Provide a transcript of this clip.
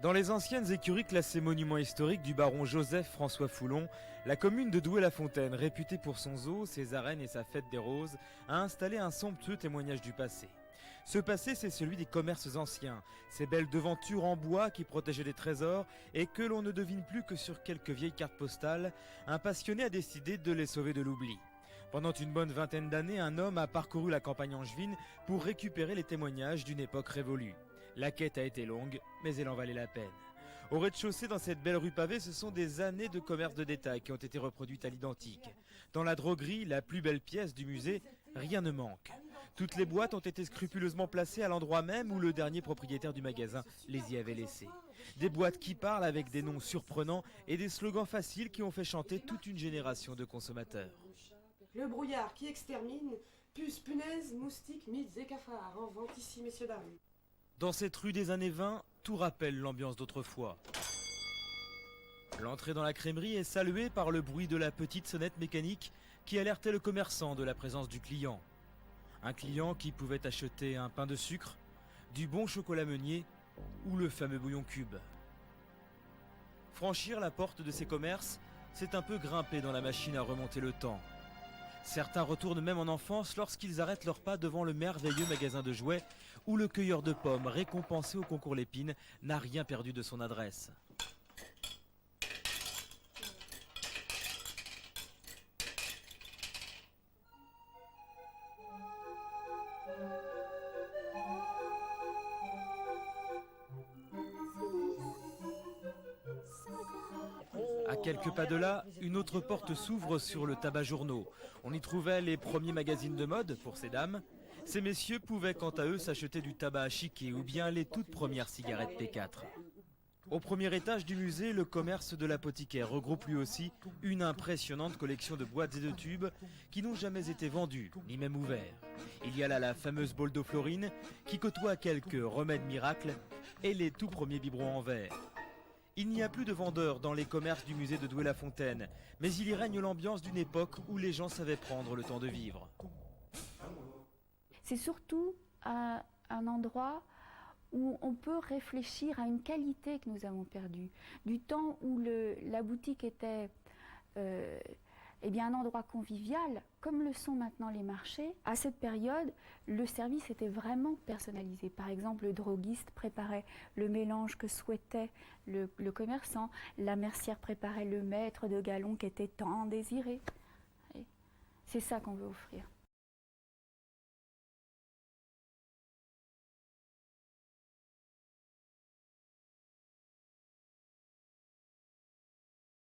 Dans les anciennes écuries classées monuments historiques du baron Joseph-François Foulon, la commune de Douai-la-Fontaine, réputée pour son zoo, ses arènes et sa fête des roses, a installé un somptueux témoignage du passé. Ce passé, c'est celui des commerces anciens, ces belles devantures en bois qui protégeaient des trésors et que l'on ne devine plus que sur quelques vieilles cartes postales. Un passionné a décidé de les sauver de l'oubli. Pendant une bonne vingtaine d'années, un homme a parcouru la campagne angevine pour récupérer les témoignages d'une époque révolue. La quête a été longue, mais elle en valait la peine. Au rez-de-chaussée, dans cette belle rue pavée, ce sont des années de commerce de détail qui ont été reproduites à l'identique. Dans la droguerie, la plus belle pièce du musée, rien ne manque. Toutes les boîtes ont été scrupuleusement placées à l'endroit même où le dernier propriétaire du magasin les y avait laissées. Des boîtes qui parlent avec des noms surprenants et des slogans faciles qui ont fait chanter toute une génération de consommateurs. Le brouillard qui extermine, puces, punaises, moustiques, mites et cafards. En vente ici, messieurs, dames. Dans cette rue des années 20, tout rappelle l'ambiance d'autrefois. L'entrée dans la crèmerie est saluée par le bruit de la petite sonnette mécanique qui alertait le commerçant de la présence du client. Un client qui pouvait acheter un pain de sucre, du bon chocolat meunier ou le fameux bouillon cube. Franchir la porte de ces commerces, c'est un peu grimper dans la machine à remonter le temps. Certains retournent même en enfance lorsqu'ils arrêtent leur pas devant le merveilleux magasin de jouets où le cueilleur de pommes, récompensé au concours Lépine, n'a rien perdu de son adresse. À quelques pas de là, une autre porte s'ouvre sur le tabac journaux. On y trouvait les premiers magazines de mode pour ces dames. Ces messieurs pouvaient quant à eux s'acheter du tabac à chiquer ou bien les toutes premières cigarettes P4. Au premier étage du musée, le commerce de l'apothicaire regroupe lui aussi une impressionnante collection de boîtes et de tubes qui n'ont jamais été vendus, ni même ouverts. Il y a là la fameuse bole d'eau Florine qui côtoie quelques remèdes miracles et les tout premiers biberons en verre. Il n'y a plus de vendeurs dans les commerces du musée de Douai-la-Fontaine, mais il y règne l'ambiance d'une époque où les gens savaient prendre le temps de vivre. C'est surtout un endroit où on peut réfléchir à une qualité que nous avons perdue. Du temps où la boutique était un endroit convivial, comme le sont maintenant les marchés, à cette période, le service était vraiment personnalisé. Par exemple, le droguiste préparait le mélange que souhaitait le commerçant, la mercière préparait le maître de galon qui était tant désiré. C'est ça qu'on veut offrir.